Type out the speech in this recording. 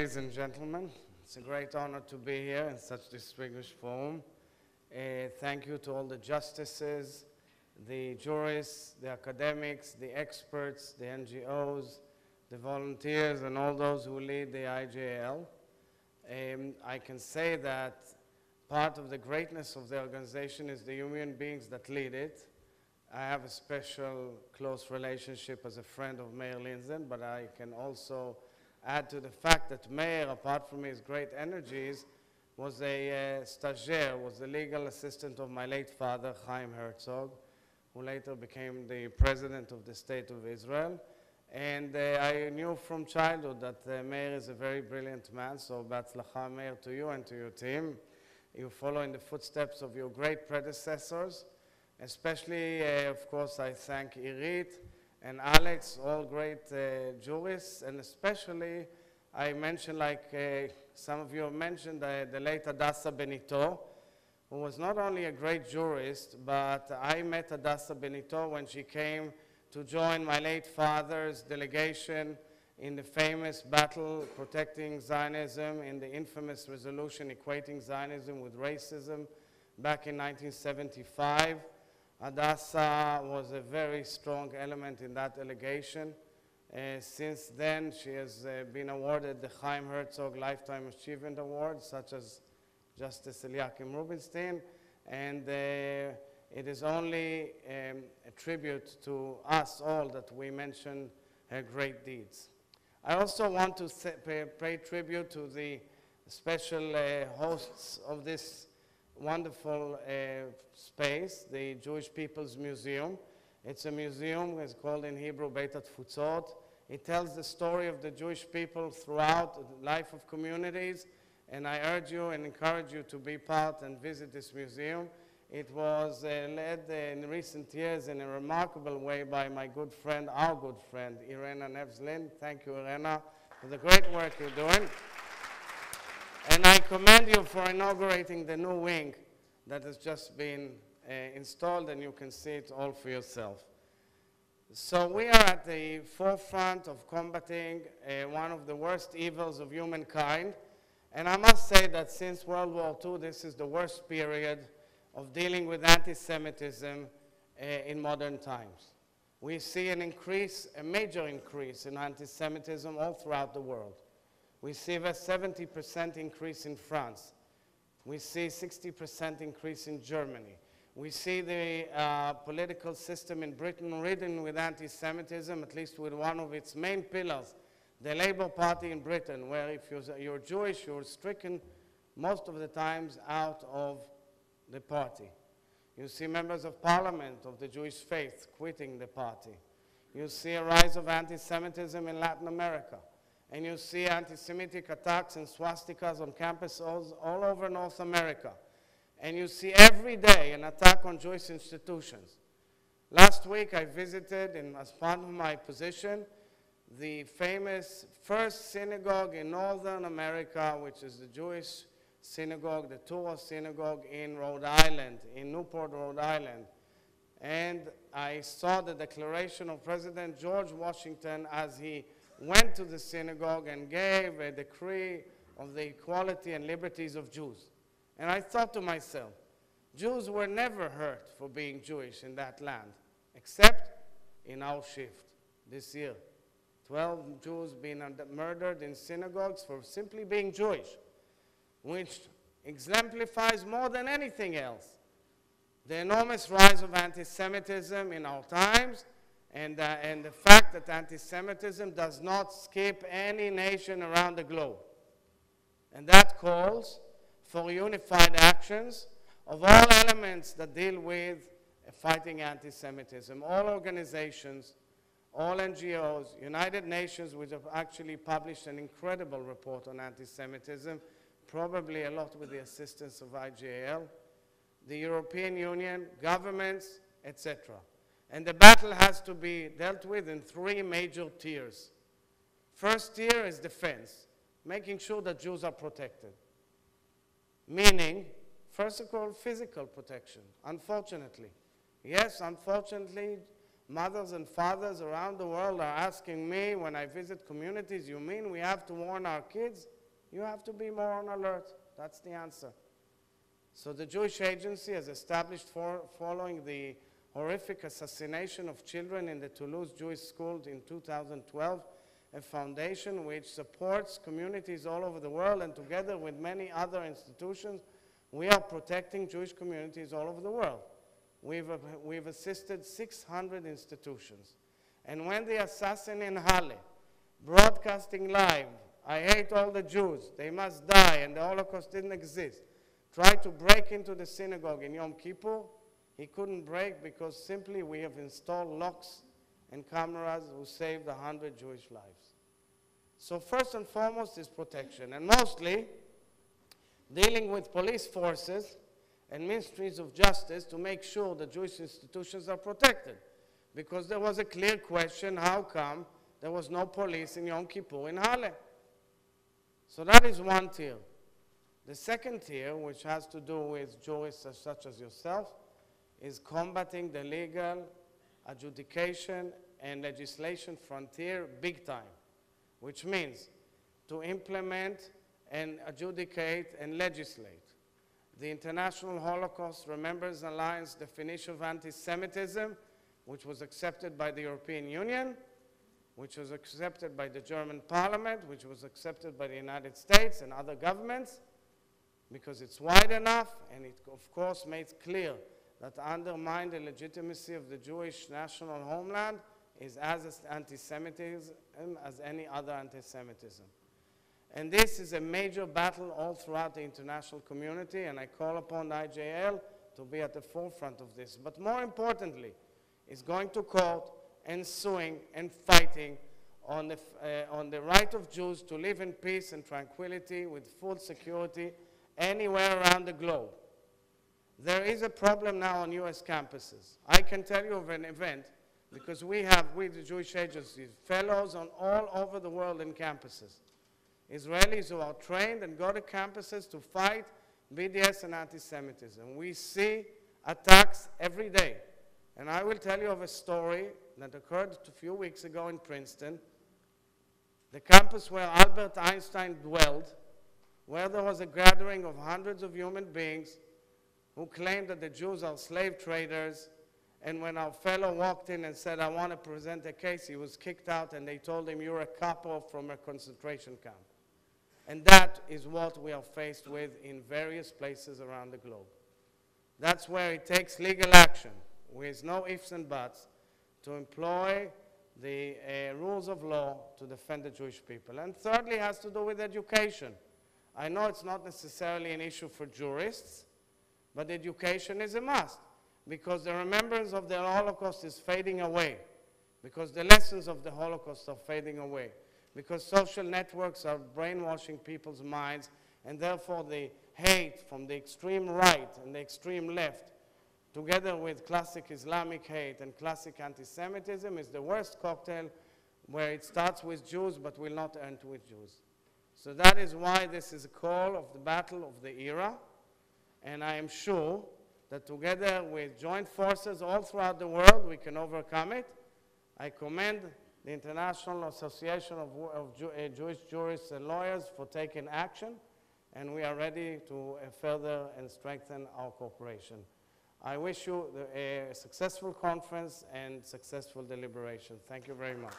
ladies and gentlemen. It's a great honor to be here in such distinguished forum. Thank you to all the justices, the jurists, the academics, the experts, the NGOs, the volunteers, and all those who lead the IJL. I can say that part of the greatness of the organization is the human beings that lead it. I have a special close relationship as a friend of Mayor Linzen, but I can also add to the fact that Mayor, apart from his great energies, was a stagiaire, was the legal assistant of my late father, Herzog, who later became the president of the State of Israel. And I knew from childhood that Mayor is a very brilliant man, so Batzlacha Mayor to you and to your team. You follow in the footsteps of your great predecessors. Especially, of course, I thank Irit and Alex, all great jurists, and especially I mentioned, like some of you have mentioned, the late Adassa Benito, who was not only a great jurist, but I met Adassa Benito when she came to join my late father's delegation in the famous battle protecting Zionism, in the infamous resolution equating Zionism with racism back in 1975. Adassa was a very strong element in that delegation. Since then, she has been awarded the Chaim Herzog Lifetime Achievement Award, such as Justice Eliakim Rubinstein, and it is only a tribute to us all that we mention her great deeds. I also want to pay tribute to the special hosts of this wonderful space, the Jewish People's Museum. It's a museum, it's called in Hebrew Beit Hatfutsot. It tells the story of the Jewish people throughout the life of communities, and I urge you and encourage you to be part and visit this museum. It was led in recent years in a remarkable way by my good friend, our good friend, Irena Nevzlin. Thank you, Irena, for the great work you're doing. And I commend you for inaugurating the new wing that has just been installed, and you can see it all for yourself. So we are at the forefront of combating one of the worst evils of humankind. And I must say that since World War II, this is the worst period of dealing with anti-Semitism in modern times. We see an increase, a major increase in anti-Semitism all throughout the world. We see a 70% increase in France. We see 60% increase in Germany. We see the political system in Britain ridden with anti-Semitism, at least with one of its main pillars, the Labour Party in Britain, where if you're Jewish, you're stricken most of the times out of the party. You see members of parliament of the Jewish faith quitting the party. You see a rise of anti-Semitism in Latin America. And you see anti-Semitic attacks and swastikas on campuses all over North America. And you see every day an attack on Jewish institutions. Last week I visited, as part of my position, the famous first synagogue in Northern America, which is the Jewish synagogue, the TZUR synagogue in Rhode Island, in Newport, Rhode Island. And I saw the declaration of President George Washington as he went to the synagogue and gave a decree of the equality and liberties of Jews. And I thought to myself, Jews were never hurt for being Jewish in that land, except in our shift this year. 12 Jews being murdered in synagogues for simply being Jewish, which exemplifies more than anything else the enormous rise of anti-Semitism in our times, and the fact that anti-Semitism does not skip any nation around the globe. And that calls for unified actions of all elements that deal with fighting anti-Semitism. All organizations, all NGOs, United Nations, which have actually published an incredible report on anti-Semitism, probably a lot with the assistance of IJL, the European Union, governments, etc. And the battle has to be dealt with in three major tiers. First tier is defense, making sure that Jews are protected. Meaning, first of all, physical protection, unfortunately. Yes, unfortunately, Mothers and fathers around the world are asking me when I visit communities, you mean we have to warn our kids? You have to be more on alert. That's the answer. So the Jewish Agency has established, following the horrific assassination of children in the Toulouse Jewish school in 2012, a foundation which supports communities all over the world, and together with many other institutions, we are protecting Jewish communities all over the world. We've assisted 600 institutions. And when the assassin in Halle, broadcasting live, I hate all the Jews, they must die, and the Holocaust didn't exist, tried to break into the synagogue in Yom Kippur, he couldn't break because simply we have installed locks and cameras who saved 100 Jewish lives. So first and foremost is protection, and mostly dealing with police forces and ministries of justice to make sure the Jewish institutions are protected. Because there was a clear question, how come there was no police in Yom Kippur in Halle? So that is one tier. The second tier, which has to do with jurists such as yourself, is combating the legal adjudication and legislation frontier big time, which means to implement and adjudicate and legislate the International Holocaust Remembrance Alliance definition of anti-Semitism, which was accepted by the European Union, which was accepted by the German Parliament, which was accepted by the United States and other governments, because it's wide enough, and it, of course, makes clear that undermine the legitimacy of the Jewish national homeland is as anti-Semitism as any other anti-Semitism. And this is a major battle all throughout the international community, and I call upon the IJL to be at the forefront of this. But more importantly, is going to court and suing and fighting on the right of Jews to live in peace and tranquility with full security anywhere around the globe. There is a problem now on US campuses. I can tell you of an event because we have, with the Jewish Agency, fellows on all over the world in campuses. Israelis who are trained and go to campuses to fight BDS and anti-Semitism. We see attacks every day. And I will tell you of a story that occurred a few weeks ago in Princeton, the campus where Albert Einstein dwelled, where there was a gathering of hundreds of human beings who claimed that the Jews are slave traders. And when our fellow walked in and said, I want to present a case, he was kicked out, and they told him, you're a capo from a concentration camp. And that is what we are faced with in various places around the globe. That's where it takes legal action, with no ifs and buts, to employ the rules of law to defend the Jewish people. And thirdly, it has to do with education. I know it's not necessarily an issue for jurists, but education is a must, because the remembrance of the Holocaust is fading away, because the lessons of the Holocaust are fading away, because social networks are brainwashing people's minds, and therefore the hate from the extreme right and the extreme left, together with classic Islamic hate and classic anti-Semitism, is the worst cocktail, where it starts with Jews but will not end with Jews. So that is why this is a call of the battle of the era, and I am sure that together with joint forces all throughout the world, we can overcome it. I commend the International Association of Jewish Jurists and Lawyers for taking action, and we are ready to further and strengthen our cooperation. I wish you a successful conference and successful deliberation. Thank you very much.